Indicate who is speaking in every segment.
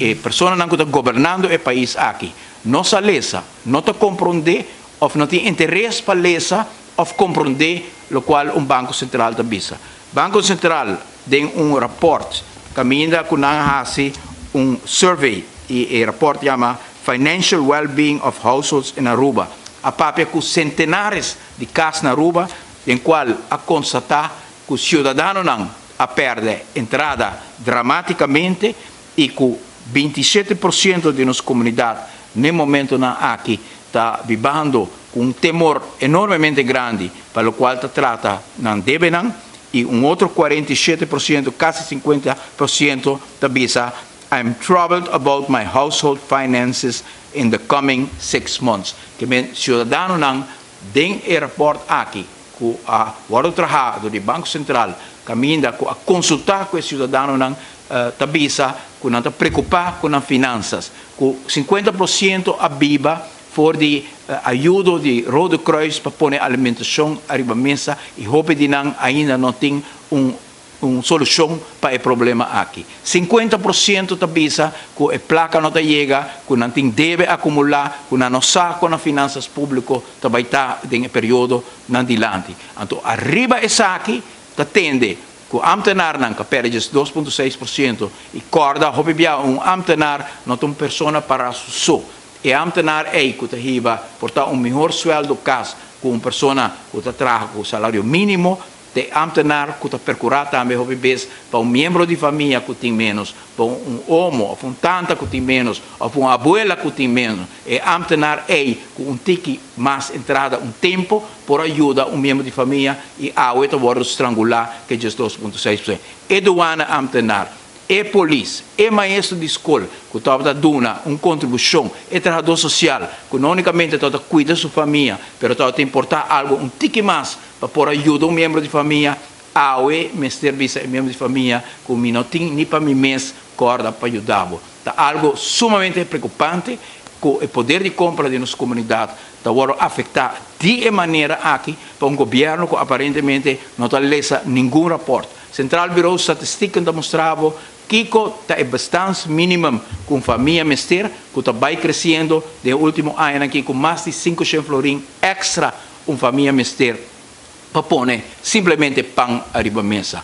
Speaker 1: e persona não está governando o país aqui. Nossa lesa não está compreender ou não tem interesse para lesa ou compreender o qual banco central está bisa. Banco central tem rapport caminha com survey e rapport chama Financial Well-being of Households in Aruba. A papel com centenares de casas na Aruba, em qual a constatar que o cidadão não a perde entrada dramaticamente e que 27% de nossa comunidade, no momento aqui, está vivendo com um temor enormemente grande, para o qual está trata não deve não, e outro 47%, quase 50% está bisa I'm troubled about my household finances in the coming 6 months. Que men cidadão não tem rapport aqui que a hora trabalho do Banco Central caminha a consultar com o cidadão não tabisa que não está preocupado com as finanças, que 50% a biba for de ajuda de Rode Kreuz para pôr alimentação arriba mesa e hope de não ainda não tem solução para o problema aqui. 50% tabisa que a placa não chega, que não tem deve acumular, que não sabe com as finanças públicas também está em período não dilante. Então, arriba essa aqui, tende que o ambtenaar não perde 2,6% e corda, hope bia ambtenaar não tem pessoa para so. E ambtenaar é que está portar melhor sueldo caso com uma pessoa que está trabalhando com salário mínimo, de ambtenaar que está percurado também para membro de família que tem menos, para homem, ou tanta que tem menos, ou uma abuela que tem menos. E ambtenaar é que tique mais entrada tempo por ajuda membro de família e a outra vai estrangular que é 2,6%. E doana ambtenaar, e polícia, e maestro de escola, que está dando uma contribuição, e trabalhador social, que não unicamente está cuidando da sua família, mas está importar algo tique mais para por ajuda membro de família, a mestre visa membro de família, que não tem nem para mim mês corda para ajudar. Está algo sumamente preocupante, que o poder de compra de nossa comunidade está afetar de maneira aqui para governo que aparentemente não está lendo nenhum rapport. Central Bureau de Estatística está mostrando que está bastante mínimo com família mestre, que está vai crescendo no último ano aqui com mais de 500 florim extra família mestre para pôr simplesmente pão arriba mesa.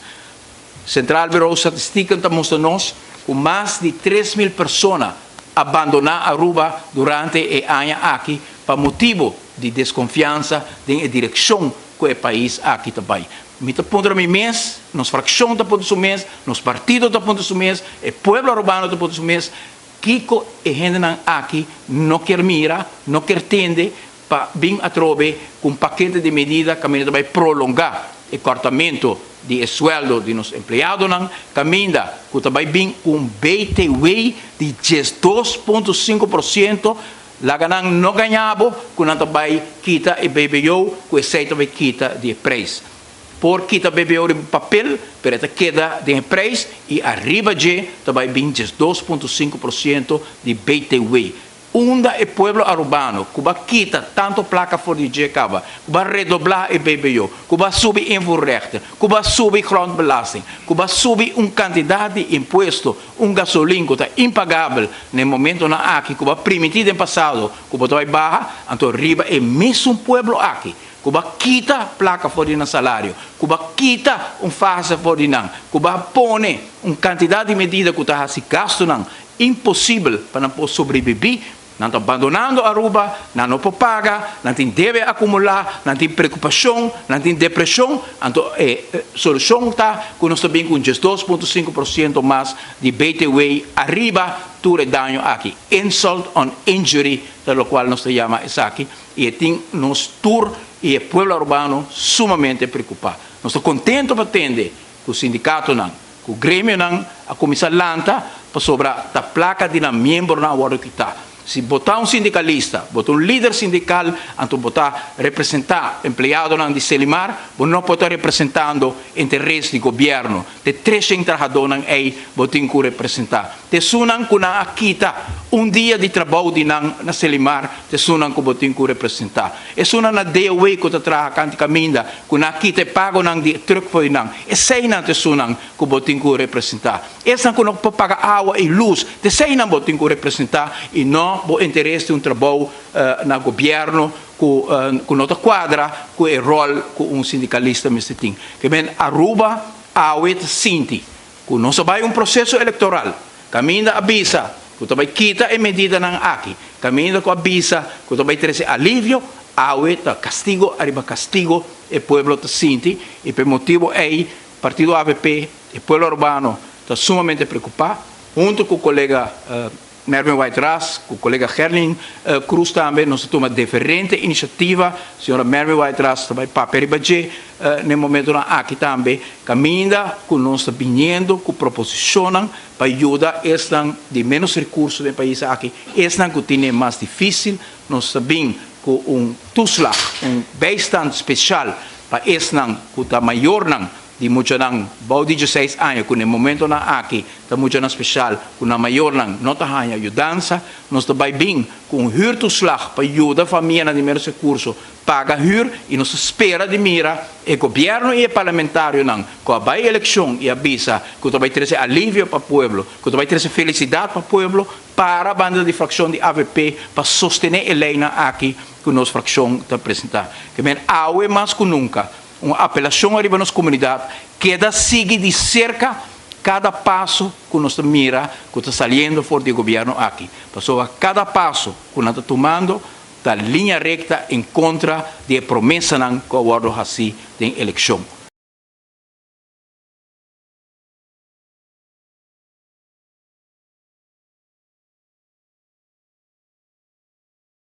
Speaker 1: Central Bureau de Estatística está mostrando que mais de 3.000 pessoas abandonaram Aruba durante o ano aqui por motivo de desconfiança da direção que o país aqui também. Mita ponto mi mês, nos fração está ponto su mês, nos partido está ponto su mês, o pueblo urbano está ponto su mês, Kiko e gente aqui não quer mirar, não quer tender para vir a trobe com paquete de medida que vai prolongar o cortamento de sueldo de nos empregados, caminha que vai vir com BTW de 2,5%, lá não ganhava, que não vai quitar e BBO, que o aceita vai quitar de preço. Porque também veio o papel, pero queda de preço e arriba de também 22,5% de BTW. Onda é pueblo urbano, que vai quitar tanto placa fora de Jacaba, que vai redoblar o BBO, que vai subir invoerrechten, que vai subir grondbelasting, que vai subir quantidade de imposto, gasolina que está impagável no momento na aqui, que vai permitir no passado, que vai baixar, então arriba é mesmo pueblo aqui. Cuba quita placa fora de salário, Cuba quita fase fora de não, Cuba põe quantidade de medida que está se gasto não, impossível para não sobreviver, não está abandonando a Aruba, não pode pagar, não tem deve acumular, não tem preocupação, não tem depressão, então a solução está que nós estamos com 2,5% mais de BTW arriba, tudo dano aqui, insult on injury, pelo qual nós chamamos aqui, e tem nos tour e o pueblo urbano sumamente preocupado. Nós estamos contentes para atender que o sindicato não, que o grêmio não, a comissão lanta para sobre a placa de membro na hora que está. Se botar um sindicalista, botar um líder sindical, então botar representar empregado de Selimar, não pode estar representando interesse do governo. De 300 trabalhadores aí, botem que representar. Te sunam que na Akita, dia de trabalho de na Selimar, te sunam que botem que representar. E sunam na DOE que te traga canti caminda, que na Akita pago nang di truck foi nang. E sei não te sunam que botem que representar. Essa que não pode pagar água e luz, te sei não botem que representar e não o interesse de trabalho no governo com outra quadra, com o rol que sindicalista tem. Que bem, Aruba, Awet, Sinti, que não vai processo eleitoral, caminha avisa, que também quita a medida ng aqui, caminha com avisa, que também traz alívio, Awet, castigo, arriba castigo, e pueblo de Sinti, e por motivo aí, partido AVP, e pueblo urbano, está sumamente preocupado, junto com o colega Mervin White-Ras, com o colega Herling Cruz também, nós tomamos diferente iniciativa, a senhora Mervin White-Ras também para Peribadje, no momento aqui também, caminha com nós vindo, com proposicionam para ajudar estes de menos recursos do país aqui, estes que têm mais difícil, nós sabemos com tuslag, bijstand especial para estes que está maior di mucho nang bao 16 anos, kung momento na aki, ta mucho nang special, kung na mayor nang nota hanya ayudanza, nos tabay bing, kung huurtoeslag, pa ayuda família na di menos recurso, paga huur, e nos espera de mira, e governo e parlamentário nang, kung abay eleksyon, e avisa, kung tabay trese alivio pa pueblo, kung tabay trese felicidad pa pueblo, para a banda de fração de AVP, para sostener a lei na aki, kung nos fração ta apresentar. Que men, awe mais que nunca, uma apelação arriba nas comunidades, queda sigue de cerca cada passo que nós mira, que está saindo fora do governo aqui. Passou a cada passo que nós estamos tomando, da linha recta em contra de promessa que o guardo assim de eleição.